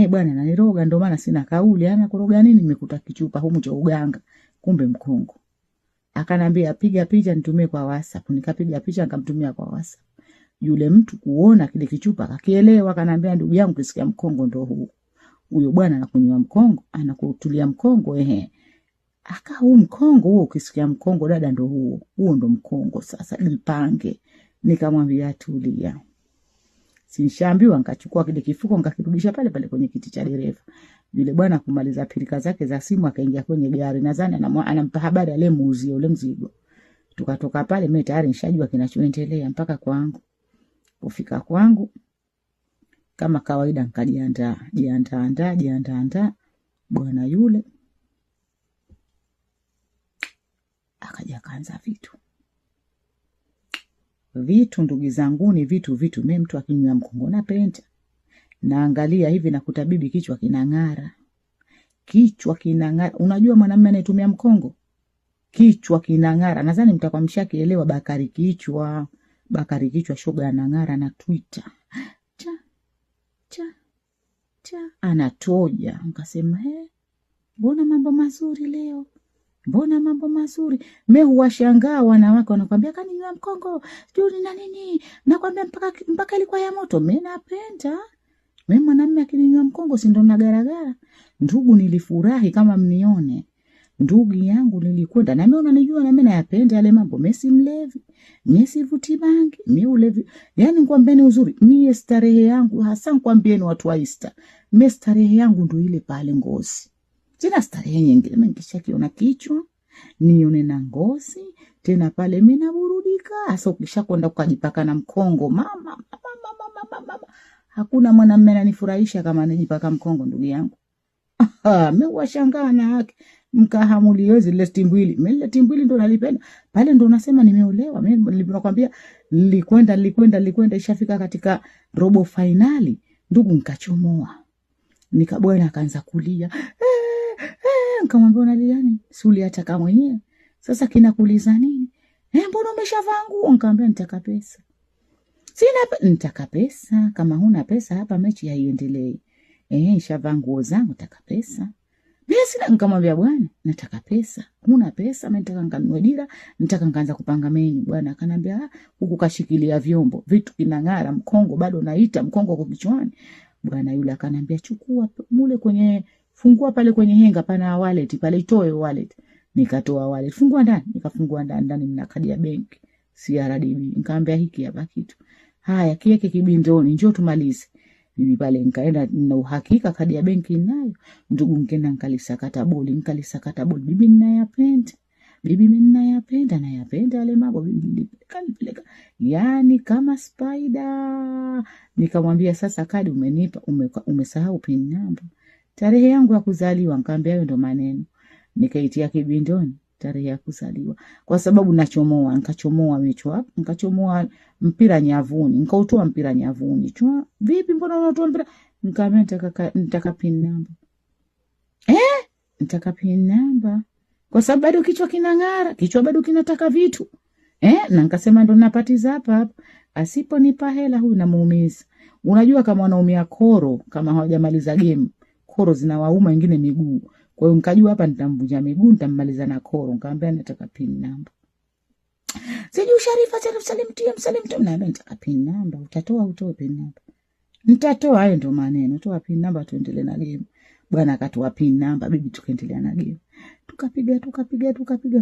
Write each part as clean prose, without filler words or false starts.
Bwana ananiroga ndio maana sina kauli. Ana kuroga nini? Nimekuta kichupa humu cha uganga. Kumbe mkongo. Akanambia piga picha nitumie kwa WhatsApp. Nikapiga picha nikamtumia kwa WhatsApp. Yule mtu kuona kile kichupa akakielewa, akanambia ndugu yangu kisikia mkongo ndio huu. Huyo bwana anakunywa mkongo, anakutulia mkongo huu mkongo huo ukisikia mkongo dada ndio huo. Huo ndio mkongo sasa nipange. Nikamwambia tulia. Sinishaambiwa nikachukua kile kifuko nikakirudisha pale pale kwenye kiti cha dereva. Yule bwana kumaliza pilika zake za simu akaingia kwenye gari. Nadhani anampa habari aliyemuuzia ule mzigo. Tukatoka pale mimi tayari nishajua kinachoendelea mpaka kwangu. Kufika kwangu kama kawaida nikajiandaa. Bwana yule akaja kaanza vitu ndugu zangu ni vitu mimi mtu akinywa mkongo napenda. Naangalia hivi nakuta bibi kichwa kinang'ara. Unajua mwanamume anayetumia mkongo kichwa kinang'ara. Nadhani mtakuwa mshakielewa Bakari kichwa shoga anang'ara na Twitter. Anatoja. Nikasema mbona mambo mazuri leo? Mbona mambo mazuri? Mimi huwashangaa wanawake wanakuambia kaninywa mkongo, sijui na nini. Nakwambia mpaka ilikuwa ya moto. Mimi napenda. Mimi mwanamume akininywa mkongo si ndo nagaragara. Ndugu nilifurahi kama mnione. Ndugu yangu nilikwenda na mimi unanijua na mimi nayapenda yale mambo. Mimi si mlevi. Mimi sivuti bangi. Mimi ulevi. Yaani nikwambieni uzuri, mimi starehe yangu hasa nikwambieni watu wa Easter. Mimi starehe yangu ndo ile pale Ngozi. Sina starehe nyingine. Mimi nikishakiona kichwa, nione na Ngozi, tena pale mimi naburudika. Hasa ukishakwenda ukajipaka na mkongo, mama. Hakuna mwanamume ananifurahisha kama anajipaka mkongo ndugu yangu. Mimi washangaa na haki. Mkahamuliwezi ile timbwili. Mimi ile timbwili ndo nalipenda. Pale ndo nasema nimeolewa. Mimi nilikwambia nilikwenda ishafika katika robo finali. Ndugu nikachomoa. Nikabwana akaanza kulia. Nikamwambia unalia nini? Si uliacha kama mwenyewe. Sasa kinakuuliza nini? Mbona umeshavaa nguo? Nikamwambia nitaka pesa. Nitaka pesa. Kama huna pesa hapa mechi haiendelei. Nishavaa nguo zangu nataka pesa. Mimi sina. Nikamwambia bwana nataka pesa. Huna pesa? Mimi nataka nikanunue dira, nataka nikaanza kupanga menyu. Bwana akanambia huku kashikilia vyombo, vitu kinang'ara, mkongo bado naita mkongo kwa kichwani. Bwana yule akanambia chukua mule kwenye fungua pale kwenye henga pana wallet pale, itoe wallet. Nikatoa wallet. Fungua ndani. Nikafungua ndani mna kadi ya benki CRDB. Nikamwambia hiki hapa kitu. Haya kiweke kibindoni njoo tumalize. Bibi pale nikaenda na uhakika kadi ya benki ninayo. Ndugu nikaenda nikalisakata boli. Bibi ninayapenda. Nayapenda yale mambo bibi kanipeleka. Yaani kama spider. Nikamwambia sasa kadi umenipa, umesahau pin number. Tarehe yangu ya kuzaliwa. Nikamwambia hayo ndo maneno. Nikaitia kibindoni tarehe ya kuzaliwa. Kwa sababu nikachomoa mecho hapo, nikachomoa mpira nyavuni, nikautoa mpira nyavuni. Chua, vipi mbona unatoa mpira? Nikamwambia nitaka pin number. Nitaka pin number. Kwa sababu bado kichwa kinang'ara, kichwa bado kinataka vitu. Na nikasema ndo napatiza hapa. Asiponipa hela huyu namuumiza. Unajua kama wanaumia koro kama hawajamaliza game. Koro zinawauma wengine miguu. Kwa hiyo nikajua hapa nitamvunja miguu, nitammaliza na koro. Nikamwambia nataka pin number. Sijui Sharifa salimtia na nataka pin number. Utatoa utoe pin number. Nitatoa, hayo ndo maneno. Toa pin number tuendelee na game. Bwana akatoa pin number, bibi tukaendelea na game. Tukapiga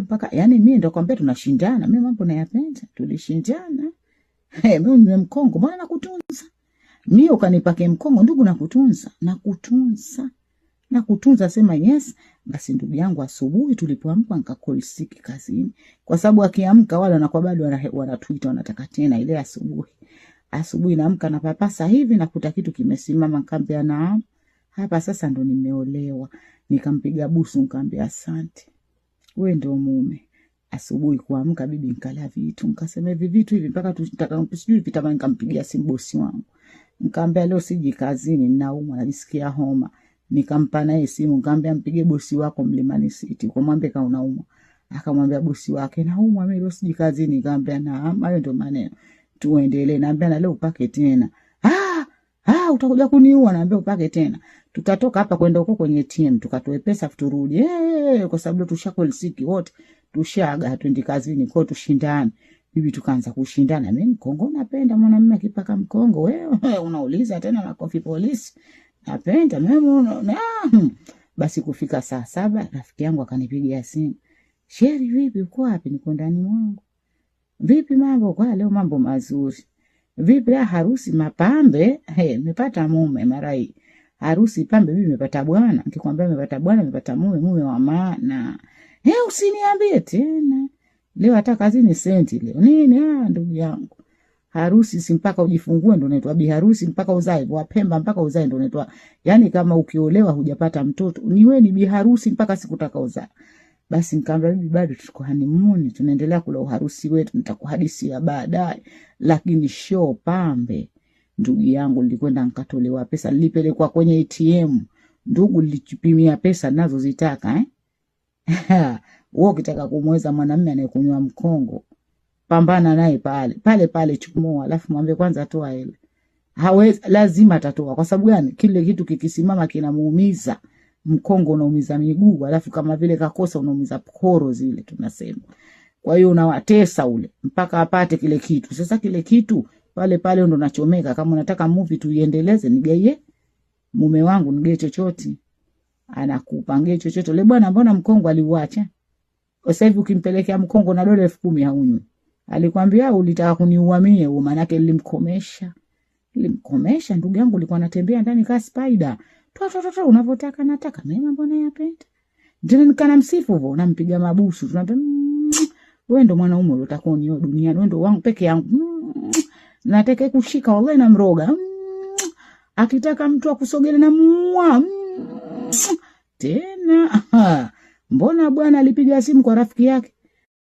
mpaka yani mimi ndo kwambia tunashindana. Mimi mambo nayapenda. Tulishindana. Mimi ni mkongo, mbona nakutunza? Mimi ukanipake mkongo ndugu nakutunza sema yes. Basi ndugu yangu asubuhi tulipoamka nikacall sick kazini. Kwa sababu akiamka wale wanakuwa bado wanatwita wanataka tena ile asubuhi. Asubuhi naamka na papasa hivi nakuta kitu kimesimama. Nikamwambia naam. Hapa sasa ndo nimeolewa. Nikampiga busu nikamwambia asante. Wewe ndio mume. Asubuhi kuamka bibi nikala vitu. Nikasema hivi vitu hivi mpaka sijui vitamani. Nikampigia simu bosi wangu. Nikamwambia leo siji kazini ninaumwa najisikia homa. Nikampa naye simu nikamwambia mpige bosi wako Mlimani City. Kumwambia kama unaumwa. Akamwambia bosi wake naumwa mimi leo siji kazini. Nikamwambia naam, hayo ndio maneno. Tuendelee. Naambia na leo upake tena. utakuja kuniua. Naambia upake tena. Tutatoka hapa kwenda huko kwenye ATM tukatoe pesa turudi. Kwa sababu tushakolisiki wote. Tushaga hatuendi kazini kwa tushindane. Bibi tukaanza kushindana. Mimi mkongo napenda mwanamume akipaka mkongo. Wewe unauliza tena makofi polisi. Napenda mimi basi kufika saa 7 rafiki yangu akanipigia simu. Sheri vipi uko wapi? Niko ndani mwangu. Vipi mambo? Kwa leo mambo mazuri. Vipi harusi mapambe? Nimepata mume mara hii. Harusi pambe bibi nimepata bwana. Nikikwambia nimepata bwana, nimepata mume wa maana. Usiniambie tena. Leo hata kazini senti leo. Nini ndugu yangu? Harusi si mpaka ujifungue ndio unaitwa bi harusi, mpaka uzae. Wa Pemba mpaka uzae ndio unaitwa. Yaani kama ukiolewa hujapata mtoto, ni wewe ni bi harusi mpaka sikutaka uzae. Basi nikamwambia bibi bado tuko honeymoon, tunaendelea kula uharusi wetu, nitakuhadisia baadaye. Lakini show pambe. Ndugu yangu nilikwenda nikatolewa pesa, nilipelekwa kwenye ATM. Ndugu nilipimia pesa nazo zitaka wewe ukitaka kumweza mwanamume anayekunywa mkongo, pambana naye pale chumoa, alafu mwambie kwanza toa ile. Hawezi, lazima atatoa. Kwa sababu gani? Kile kitu kikisimama kinamuumiza. Mkongo unaumiza miguu, alafu kama vile kakosa unaumiza koro zile tunasema. Kwa hiyo unawatesa ule mpaka apate kile kitu. Sasa kile kitu pale ndo nachomeka. Kama unataka movie tuiendeleze, nigaie mume wangu, nigaie chochote. Anakupangia chochote. Le bwana mbona mkongo aliuacha? Sasa hivi ukimpelekea mkongo na dola 10,000 haunywi. Alikwambia ulitaka kuniua mie, maana yake nilimkomesha. Nilimkomesha ndugu yangu, alikuwa anatembea ndani ka spider. Toa unavotaka nataka. Mimi mbona yapenda? Ndio nikana msifu hivyo, nampiga mabusu. Tunamwambia wewe ndo mwanaume unataka unio duniani, wewe ndo wangu peke yangu. Nataka kushika wallahi na mroga. Akitaka mtu akusogele na muua. Tena mbona bwana alipiga simu kwa rafiki yake?